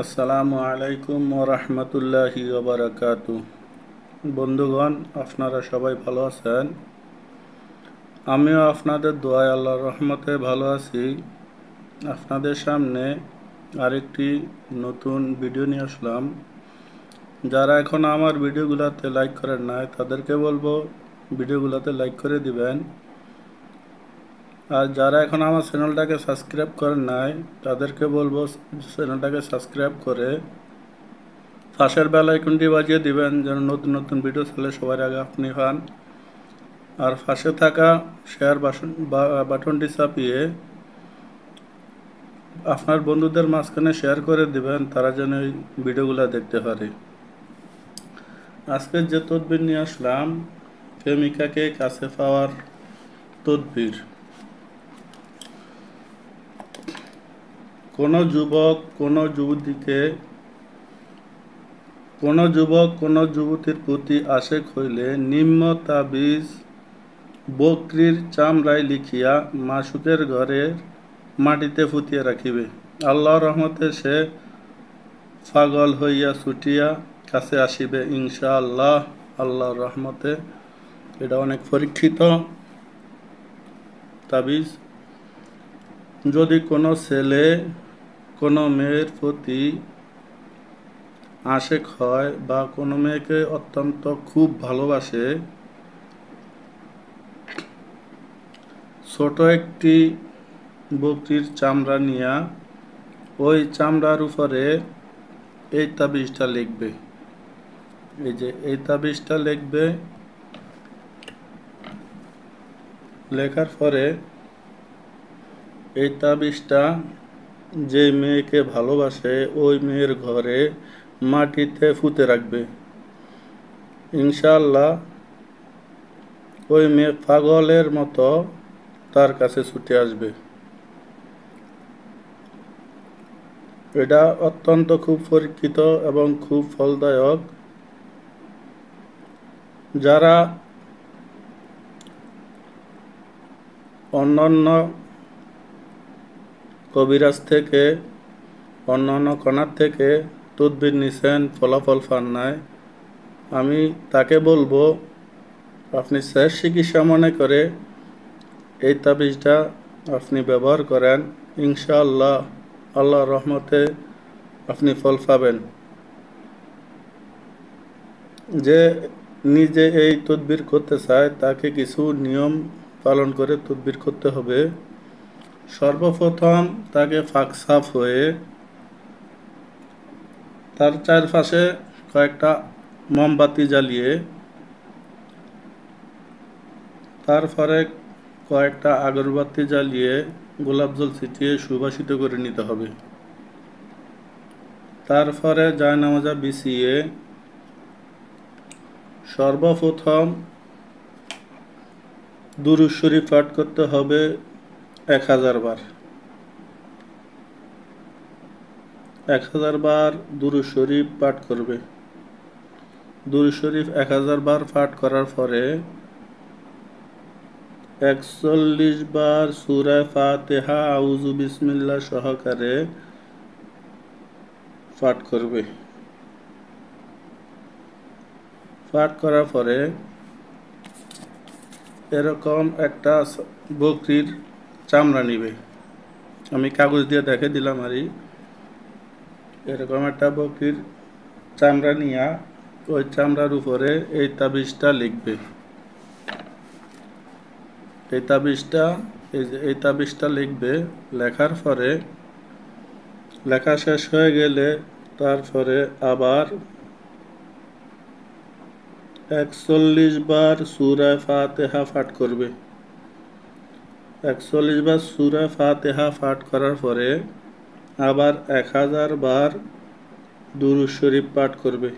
আসসালামু আলাইকুম ওয়া রাহমাতুল্লাহি ওয়া বারাকাতুহু। বন্ধুগণ, আপনারা সবাই ভালো আছেন? আমিও আপনাদের দোয়ায় আল্লাহর রহমতে ভালো আছি। আপনাদের সামনে আরেকটি নতুন ভিডিও নিয়ে আসলাম। যারা এখন আমার ভিডিওগুলোতে লাইক করেন নাই তাদেরকে বলবো ভিডিওগুলোতে লাইক করে দিবেন। আর যারা এখন আমার চ্যানেলটাকে সাবস্ক্রাইব করেন নাই তাদেরকে বলবো চ্যানেলটাকে সাবস্ক্রাইব করে পাশের বেল আইকনটি বাজিয়ে দিবেন যেন নতুন নতুন ভিডিও চলে সবার আগে আপনি পান। আর পাশে থাকা শেয়ার বাটনটি চাপিয়ে আপনার বন্ধুদের মাঝখানে শেয়ার করে দিবেন, তারা যেন এই ভিডিওগুলো দেখতে পারে। আজকে যে তদবির নিয়ে আসলাম, প্রেমিকাকে কাছে পাওয়ার তদবির। কোনো যুবক কোনো যুবতীর প্রতি আশেক হইলে নিম্ন তাবিজ বকরির চামড়ায় লিখিয়া মাসুকের ঘরের মাটিতে ফুটিয়ে রাখিবে। আল্লাহর রহমতে সে পাগল হইয়া ছুটিয়া কাছে আসিবে ইনশাআল্লাহ। আল্লাহর রহমতে এটা অনেক পরীক্ষিত তাবিজ। যদি কোনো ছেলে কোনো মেয়ের প্রতি আশেক হয় বা কোনো মেয়েকে অত্যন্ত খুব ভালোবাসে, ছোট একটি বকরির চামড়া নিয়া ওই চামড়ার উপরে এই তাবিজটা লিখবে। এই তাবিজটা লিখবে। লেখার পরে এই তাবিজটা যে মেয়েকে ভালোবাসে ওই মেয়ের ঘরে মাটিতে পুঁতে রাখবে। ইনশাআল্লাহ ওই মেয়ে পাগলের মতো তার কাছে ছুটে আসবে। এটা অত্যন্ত খুব পরীক্ষিত এবং খুব ফলদায়ক। যারা অন্যান্য কবিরাজ থেকে অন্যান্য কণার থেকে তদবির নিছেন, ফলাফল পান নাই, আমি তাকে বলবো আপনি শেষ চিকিৎসা মনে করে এই তাবিজটা আপনি ব্যবহার করেন। ইনশাআল্লাহ আল্লাহর রহমতে আপনি ফল পাবেন। যে নিজে এই তদবির করতে চায় তাকে কিছু নিয়ম পালন করে তদবির করতে হবে। সর্বপ্রথম তাকে পাক সাফ হয়ে তার চারপাশে কয়েকটা মোমবাতি জ্বালিয়ে তারপরে কয়েকটা আগরবাতি জ্বালিয়ে গোলাপ জল ছিটিয়ে সুবাসিত করে নিতে হবে। তারপরে জায়নামাজা বিছিয়ে সর্বপ্রথম দুরূদ শরীফ পাঠ করতে হবে 1000 বার। 1000 বার দুরূদ শরীফ পাঠ করবে। দুরূদ শরীফ 1000 বার পাঠ করার পরে 41 বার সূরা ফাতিহা আউযু বিসমিল্লাহ সহকারে পাঠ করবে। পাঠ করার পরে এরকম একটা বকরির চামড়া নিবে। আমি কাগজ দিয়ে দেখে দিলাম। এরকম একটা বকরির চামড়া নিয়ে ওই চামড়ার উপরে এই তাবিজটা লিখবে। এই তাবিজটা লিখবে। লেখার পরে লেখা শেষ হয়ে গেলে তারপরে আবার 41 বার সূরা ফাতিহা পাঠ করবে। 41 বার সূরা ফাতিহা পাঠ করার পরে আবার 1000 বার দুরূদ শরীফ পাঠ করবে।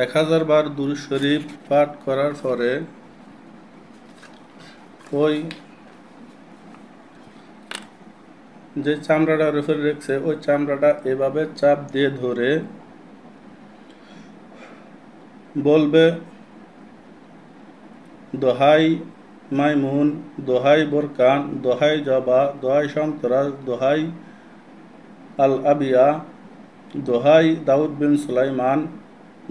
1000 বার দুরূদ শরীফ পাঠ করার পরে ওই যে চামড়াটার উপরে রেখেছে ওই চামড়াটা এভাবে চাপ দিয়ে ধরে বলবে, দোহাই মাইমুন, দোহাই বোরকান, দোহাই জবা, দোহাই সন্তরাজ, দোহাই আল আবিয়া, দোহাই দাউদ বিন সুলাইমান,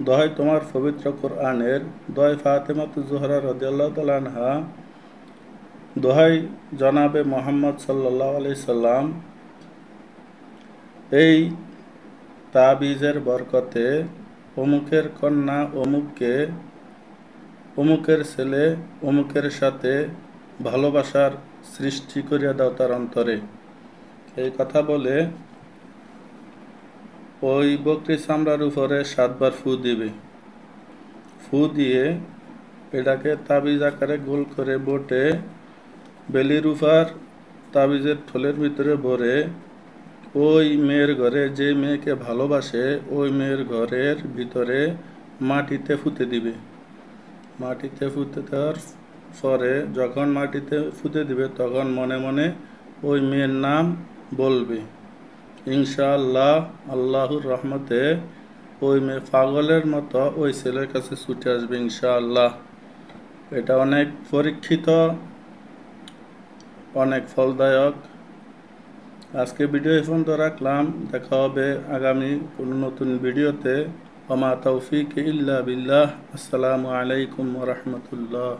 দোহাই তোমার পবিত্র কোরআনের, দোহাই ফাতেমাতু জোহরা রাদিয়াল্লাহু তাআলা আনহা, দোহাই জনাবে মোহাম্মদ সাল্লাল্লাহু আলাইহি সাল্লাম, এই তাবিজের বরকতে অমুকের কন্যা অমুককে, অমুকের ছেলে অমুকের সাথে ভালোবাসার সৃষ্টি করিয়া দাও তার অন্তরে। এই কথা বলে ওই বকরি চামড়ার উপরে 7 বার ফু দিবে। ফু দিয়ে এটাকে তাবিজ আকারে গোল করে বটে বেলির উপর তাবিজের থলের ভিতরে ভরে ওই মেয়ের ঘরে, যে মেয়েকে ভালোবাসে ওই মেয়ের ঘরের ভিতরে মাটিতে ফুতে দিবে। মাটিতে ফুতে দেওয়ার পরে যখন মাটিতে ফুতে দিবে তখন মনে মনে ওই মেয়ের নাম বলবে। ইনশাআল্লাহ আল্লাহর রহমতে ওই মেয়ে পাগলের মতো ওই ছেলের কাছে ছুটে আসবে ইনশাআল্লাহ। এটা অনেক পরীক্ষিত, অনেক ফলদায়ক। আজকে ভিডিও এই পর্যন্ত রাখলাম। দেখা হবে আগামী কোনো নতুন ভিডিওতে। ওমা তৌফিক ইল্লা বিল্লাহ। আসসালামু আলাইকুম ওয়া রাহমাতুল্লাহ।